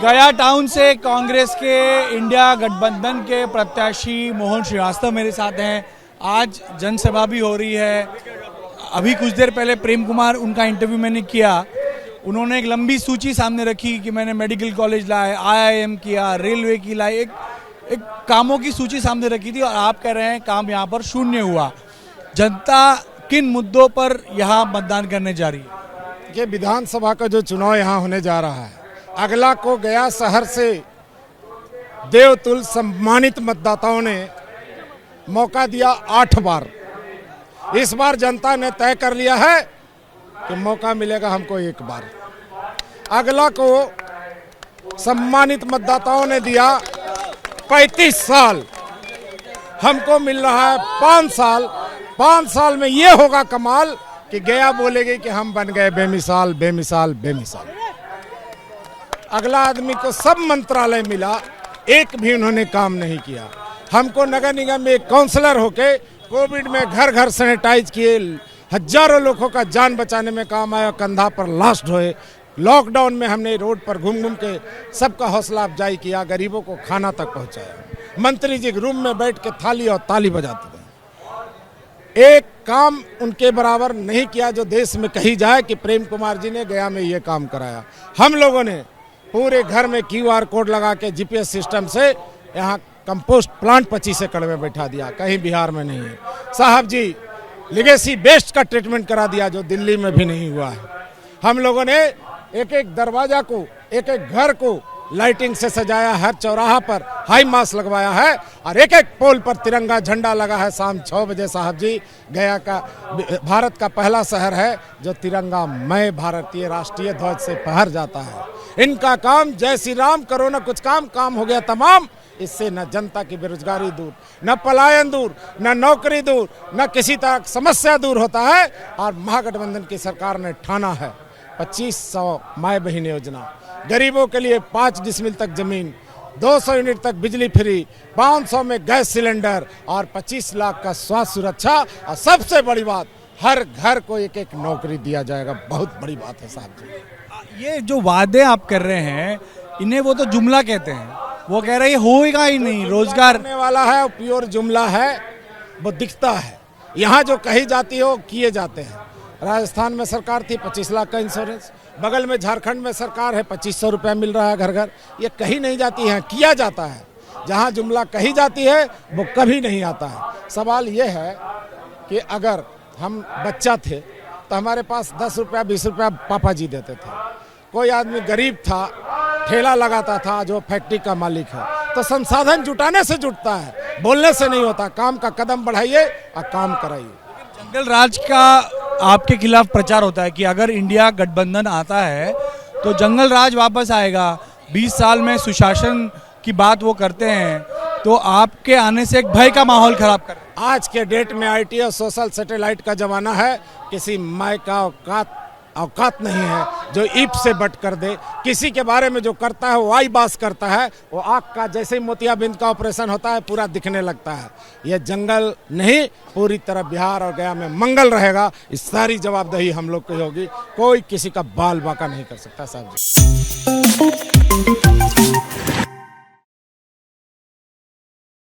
गया टाउन से कांग्रेस के इंडिया गठबंधन के प्रत्याशी मोहन श्रीवास्तव मेरे साथ हैं। आज जनसभा भी हो रही है। अभी कुछ देर पहले प्रेम कुमार उनका इंटरव्यू मैंने किया। उन्होंने एक लंबी सूची सामने रखी कि मैंने मेडिकल कॉलेज लाए, IIM किया, रेलवे की लाई, एक कामों की सूची सामने रखी थी और आप कह रहे हैं काम यहाँ पर शून्य हुआ। जनता किन मुद्दों पर यहाँ मतदान करने जा रही है? ये विधानसभा का जो चुनाव यहाँ होने जा रहा है, अगला को गया शहर से देवतुल्य सम्मानित मतदाताओं ने मौका दिया 8 बार। इस बार जनता ने तय कर लिया है कि मौका मिलेगा हमको 1 बार। अगला को सम्मानित मतदाताओं ने दिया 35 साल, हमको मिल रहा है 5 साल। 5 साल में ये होगा कमाल कि गया बोलेगी कि हम बन गए बेमिसाल बेमिसाल बेमिसाल। अगला आदमी को सब मंत्रालय मिला, एक भी उन्होंने काम नहीं किया। हमको नगर निगम में एक काउंसलर होके कोविड में घर घर सैनिटाइज किए, हजारों लोगों का जान बचाने में काम आया, कंधा पर लाश ढोए। लॉकडाउन में हमने रोड पर घूम घूम के सबका हौसला अफजाई किया, गरीबों को खाना तक पहुंचाया। मंत्री जी रूम में बैठ के थाली और ताली बजाते थे। एक काम उनके बराबर नहीं किया जो देश में कही जाए कि प्रेम कुमार जी ने गया में ये काम कराया। हम लोगों ने पूरे घर में QR कोड लगा के GPS सिस्टम से यहाँ कंपोस्ट प्लांट 25 एकड़ में बैठा दिया, कहीं बिहार में नहीं है। साहब जी लिगेसी वेस्ट का ट्रीटमेंट करा दिया जो दिल्ली में भी नहीं हुआ है। हम लोगों ने एक एक दरवाजा को, एक एक घर को लाइटिंग से सजाया, हर चौराहा पर हाई मास्क लगवाया है और एक एक पोल पर तिरंगा झंडा लगा है। शाम 6 बजे साहब जी, गया का भारत का पहला शहर है जो तिरंगा मय भारतीय राष्ट्रीय ध्वज से फहर जाता है। इनका काम जय श्री राम करो ना कुछ काम हो गया तमाम। इससे न जनता की बेरोजगारी दूर, न पलायन दूर, न नौकरी दूर, न किसी तरह समस्या दूर होता है। और महागठबंधन की सरकार ने ठाना है 2500 माए बहन योजना, गरीबों के लिए 5 डिसमिल तक जमीन, 200 यूनिट तक बिजली फ्री, 500 में गैस सिलेंडर और 25 लाख का स्वास्थ्य सुरक्षा। और सबसे बड़ी बात, हर घर को एक एक नौकरी दिया जाएगा। बहुत बड़ी बात है साहब जी। ये जो वादे आप कर रहे हैं इन्हें वो तो जुमला कहते हैं, वो कह रहे हैं होगा ही नहीं। रोजगार करने वाला है, प्योर जुमला है, वो दिखता है। यहाँ जो कही जाती है वो किए जाते हैं। राजस्थान में सरकार थी 25 लाख का इंश्योरेंस, बगल में झारखंड में सरकार है 2500 रुपया मिल रहा है घर घर। ये कही नहीं जाती है, किया जाता है। जहाँ जुमला कही जाती है वो कभी नहीं आता है। सवाल ये है कि अगर हम बच्चा थे तो हमारे पास 10 रुपया 20 रुपया पापा जी देते थे। कोई आदमी गरीब था, ठेला लगाता था, जो फैक्ट्री का मालिक है, तो संसाधन जुटाने से जुटता है, बोलने से नहीं होता। काम का कदम बढ़ाइए और काम कराइए। जंगल राज का आपके खिलाफ प्रचार होता है कि अगर इंडिया गठबंधन आता है तो जंगल राज वापस आएगा। 20 साल में सुशासन की बात वो करते हैं, तो आपके आने से एक भय का माहौल खराब कर। आज के डेट में IT और सोशल सैटेलाइट का जमाना है। किसी माय का औकात नहीं है जो ईप से बट कर दे। किसी के बारे में जो करता है वो आई बास करता है। वो आँख का जैसे ही मोतियाबिंद का ऑपरेशन होता है पूरा दिखने लगता है। ये जंगल नहीं, पूरी तरह बिहार और गया में मंगल रहेगा। इस सारी जवाबदेही हम लोग की होगी। कोई किसी का बाल बाका नहीं कर सकता साहब जी।